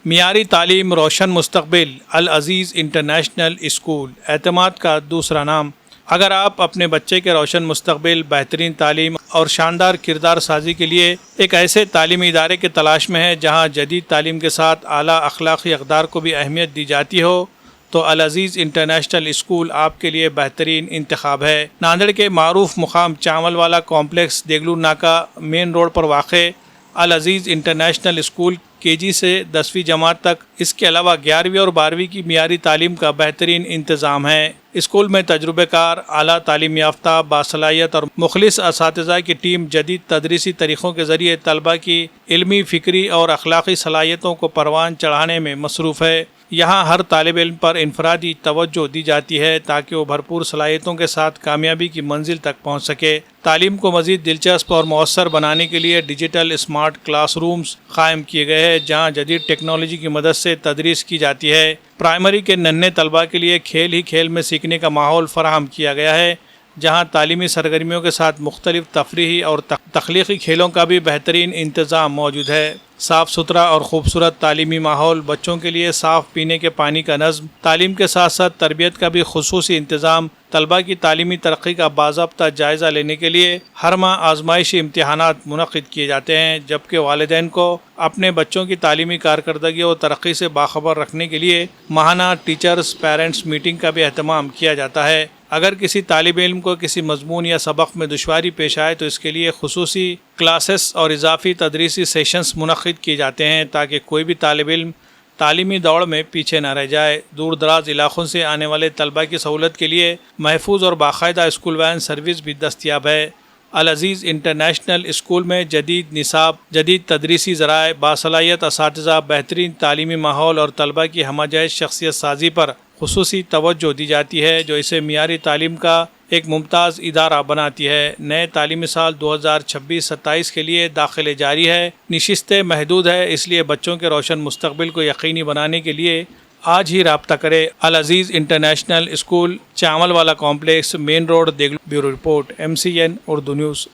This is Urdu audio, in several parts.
معیاری تعلیم روشن مستقبل العزیز انٹرنیشنل اسکول اعتماد کا دوسرا نام۔ اگر آپ اپنے بچے کے روشن مستقبل، بہترین تعلیم اور شاندار کردار سازی کے لیے ایک ایسے تعلیمی ادارے کی تلاش میں ہیں جہاں جدید تعلیم کے ساتھ اعلیٰ اخلاقی اقدار کو بھی اہمیت دی جاتی ہو، تو العزیز انٹرنیشنل اسکول آپ کے لیے بہترین انتخاب ہے۔ ناندیڑ کے معروف مقام چاول والا کمپلیکس دیگلور ناکہ مین روڈ پر واقع العزیز انٹرنیشنل اسکول KG سے 10ویں جماعت تک، اس کے علاوہ 11ویں اور 12ویں کی معیاری تعلیم کا بہترین انتظام ہے۔ اسکول میں تجربہ کار، اعلیٰ تعلیم یافتہ، باصلاحیت اور مخلص اساتذہ کی ٹیم جدید تدریسی طریقوں کے ذریعے طلباء کی علمی، فکری اور اخلاقی صلاحیتوں کو پروان چڑھانے میں مصروف ہے۔ یہاں ہر طالب علم پر انفرادی توجہ دی جاتی ہے تاکہ وہ بھرپور صلاحیتوں کے ساتھ کامیابی کی منزل تک پہنچ سکے۔ تعلیم کو مزید دلچسپ اور مؤثر بنانے کے لیے ڈیجیٹل اسمارٹ کلاس رومز قائم کیے گئے ہیں جہاں جدید ٹیکنالوجی کی مدد سے تدریس کی جاتی ہے۔ پرائمری کے ننھے طلباء کے لیے کھیل ہی کھیل میں سیکھنے کا ماحول فراہم کیا گیا ہے، جہاں تعلیمی سرگرمیوں کے ساتھ مختلف تفریحی اور تخلیقی کھیلوں کا بھی بہترین انتظام موجود ہے۔ صاف ستھرا اور خوبصورت تعلیمی ماحول، بچوں کے لیے صاف پینے کے پانی کا نظم، تعلیم کے ساتھ ساتھ تربیت کا بھی خصوصی انتظام، طلباء کی تعلیمی ترقی کا باضابطہ جائزہ لینے کے لیے ہر ماہ آزمائشی امتحانات منعقد کیے جاتے ہیں، جبکہ والدین کو اپنے بچوں کی تعلیمی کارکردگی اور ترقی سے باخبر رکھنے کے لیے ماہانہ ٹیچرز پیرنٹس میٹنگ کا بھی اہتمام کیا جاتا ہے۔ اگر کسی طالب علم کو کسی مضمون یا سبق میں دشواری پیش آئے تو اس کے لیے خصوصی کلاسز اور اضافی تدریسی سیشنز منعقد کیے جاتے ہیں تاکہ کوئی بھی طالب علم تعلیمی دوڑ میں پیچھے نہ رہ جائے۔ دور دراز علاقوں سے آنے والے طلباء کی سہولت کے لیے محفوظ اور باقاعدہ اسکول وین سروس بھی دستیاب ہے۔ العزیز انٹرنیشنل اسکول میں جدید نصاب، جدید تدریسی ذرائع، باصلاحیت اساتذہ، بہترین تعلیمی ماحول اور طلباء کی ہمہ جہت شخصیت سازی پر خصوصی توجہ دی جاتی ہے جو اسے معیاری تعلیم کا ایک ممتاز ادارہ بناتی ہے۔ نئے تعلیمی سال 2026-27 کے لیے داخلے جاری ہے، نشستیں محدود ہے، اس لیے بچوں کے روشن مستقبل کو یقینی بنانے کے لیے آج ہی رابطہ کرے۔ العزیز انٹرنیشنل اسکول، چاول والا complex, main road, Deglur. Bureau report, MCN Urdu news.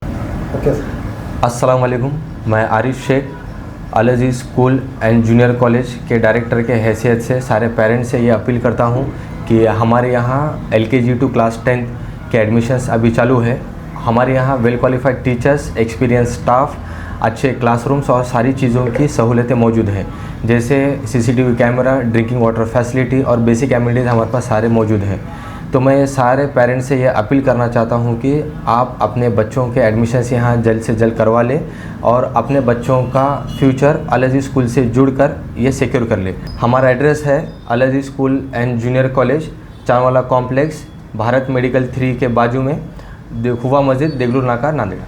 السلام علیکم، میں Arif Shaikh Al Aziz school and junior college کے ڈائریکٹر کے حیثیت سے سارے پیرنٹس سے یہ اپیل کرتا ہوں کہ ہمارے یہاں LKG ٹو کلاس 10 کے ایڈمیشنس ابھی چالو ہے۔ ہمارے یہاں well qualified teachers, experience staff, اچھے کلاس رومس اور ساری چیزوں کی سہولتیں موجود ہیں، جیسے CCTV camera, drinking water facility اور بیسک ایمینٹیز ہمارے پاس سارے موجود ہیں۔ تو میں سارے پیرنٹس سے یہ اپیل کرنا چاہتا ہوں کہ آپ اپنے بچوں کے ایڈمیشنس یہاں جلد سے جلد کروا لیں اور اپنے بچوں کا فیوچر العزیز اسکول سے جڑ کر یہ سیکیور کر لیں۔ ہمارا ایڈریس ہے العزیز اسکول اینڈ جونیئر کالج، چاول والا کمپلیکس، بھارت میڈیکل 3 کے بازو میں، کھووا مسجد، دیگلور ناکہ، ناندیڑ۔